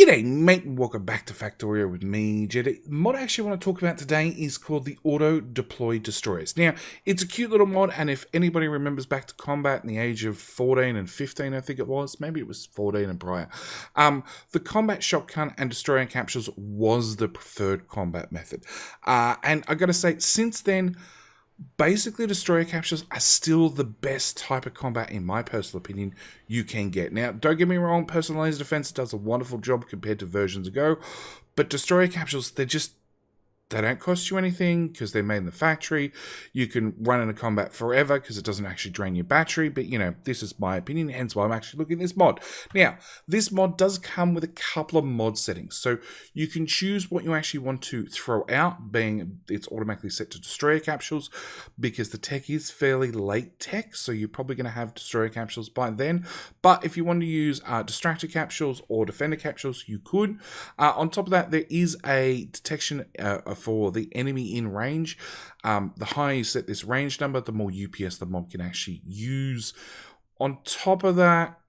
G'day mate, and welcome back to Factorio with me, Jedi. The mod I actually want to talk about today is called the Auto Deploy Destroyers. Now, it's a cute little mod, and if anybody remembers back to combat in the age of 14 and 15, I think it was, maybe it was 14 and prior, the combat shotgun and destroyer capsules was the preferred combat method. And I gotta say, since then, basically, destroyer capsules are still the best type of combat, in my personal opinion, you can get. Now, don't get me wrong, personal laser defense does a wonderful job compared to versions ago, but destroyer capsules, they don't cost you anything because they're made in the factory. You can run into combat forever because it doesn't actually drain your battery. But, you know, this is my opinion, hence why I'm actually looking at this mod. Now, this mod does come with a couple of mod settings. So you can choose what you actually want to throw out, being it's automatically set to destroyer capsules because the tech is fairly late tech. So you're probably going to have destroyer capsules by then. But if you want to use distractor capsules or defender capsules, you could. On top of that, there is a detection for the enemy in range. The higher you set this range number, the more UPS the mob can actually use. On top of that,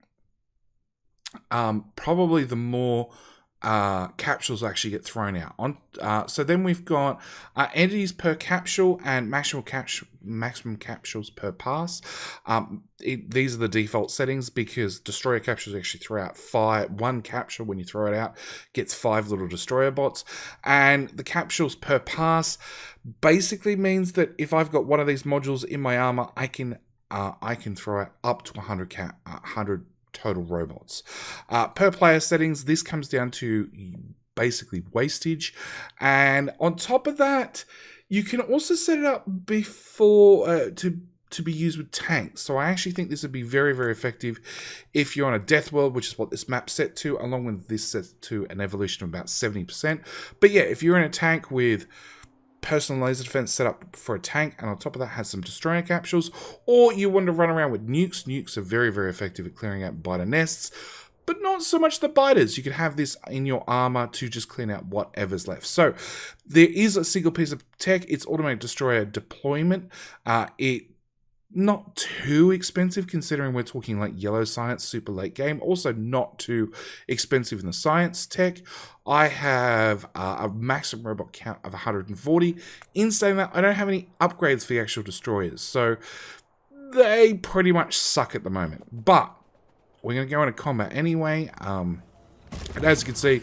probably the more capsules actually get thrown out. So then we've got entities per capsule and maximum capsules per pass. These are the default settings because destroyer capsules actually throw out one capsule when you throw it out gets 5 little destroyer bots, and the capsules per pass basically means that if I've got one of these modules in my armor, I can throw out up to 100 total robots. Per player settings, this comes down to basically wastage, and on top of that, you can also set it up before to be used with tanks. So I actually think this would be very, very effective if you're on a death world, which is what this map's set to, along with this set to an evolution of about 70%. But yeah, if you're in a tank with personal laser defense set up for a tank, and on top of that has some destroyer capsules, or you want to run around with nukes. Nukes are very, very effective at clearing out biter nests, but not so much the biters. You can have this in your armor to just clean out whatever's left. So there is a single piece of tech. It's automatic destroyer deployment. It not too expensive considering we're talking like yellow science, super late game. Also not too expensive in the science tech. I have a maximum robot count of 140. In saying that, I don't have any upgrades for the actual destroyers. So they pretty much suck at the moment. But we're going to go into combat anyway. And as you can see,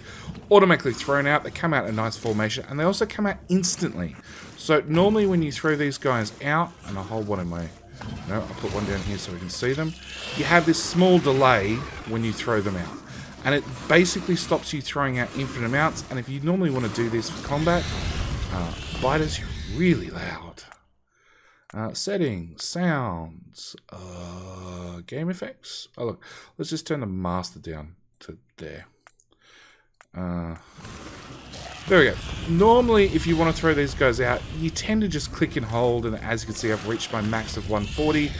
automatically thrown out. They come out in a nice formation. And they also come out instantly. So normally when you throw these guys out, and I'll hold one in my... No, I'll put one down here so we can see them. You have this small delay when you throw them out. And it basically stops you throwing out infinite amounts. And if you normally want to do this for combat, biters, you're really loud. Settings, sounds, game effects. Oh, look, let's just turn the master down to there. There we go. Normally, if you want to throw these guys out, you tend to just click and hold, and as you can see, I've reached my max of 140,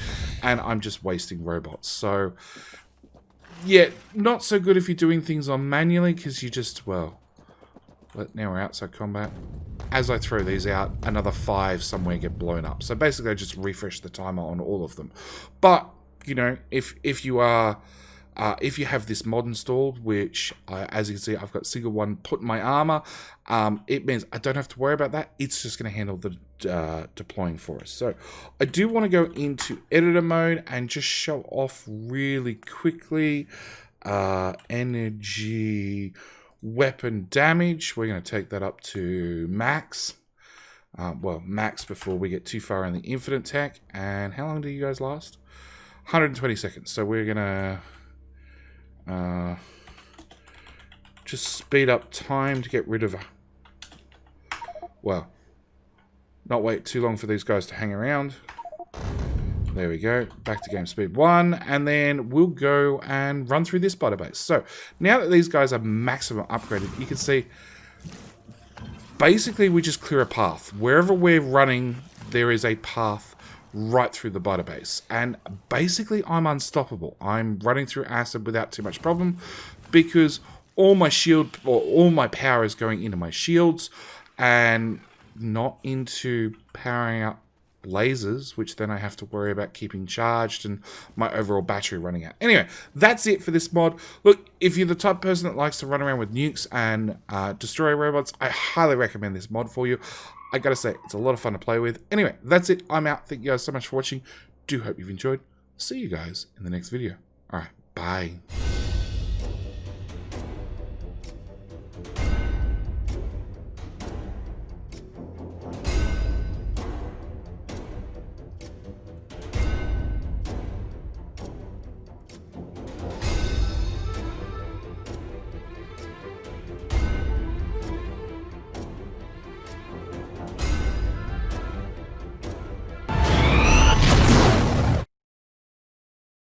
and I'm just wasting robots. So, yeah, not so good if you're doing things on manually, because you just, well, now we're outside combat. As I throw these out, another 5 somewhere get blown up. So basically, I just refresh the timer on all of them. But, you know, if you are... if you have this mod installed, which, as you can see, I've got single one put in my armor, it means I don't have to worry about that. It's just going to handle the deploying for us. So I do want to go into editor mode and just show off really quickly energy weapon damage. We're going to take that up to max. Well, max before we get too far in the infinite tech. And how long do you guys last? 120 seconds. So we're going to... just speed up time to get rid of well, not wait too long for these guys to hang around. There we go, back to game speed 1, and then we'll go and run through this biter base. So now that these guys are maximum upgraded, you can see basically we just clear a path. Wherever we're running, there is a path right through the biter base, and basically I'm unstoppable. I'm running through acid without too much problem because all my shield or all my power is going into my shields and not into powering up lasers, which then I have to worry about keeping charged and my overall battery running out. Anyway, that's it for this mod. Look, if you're the type of person that likes to run around with nukes and destroy robots, I highly recommend this mod for you. I gotta say, it's a lot of fun to play with. Anyway, that's it. I'm out. Thank you guys so much for watching. Do hope you've enjoyed. See you guys in the next video. All right, bye.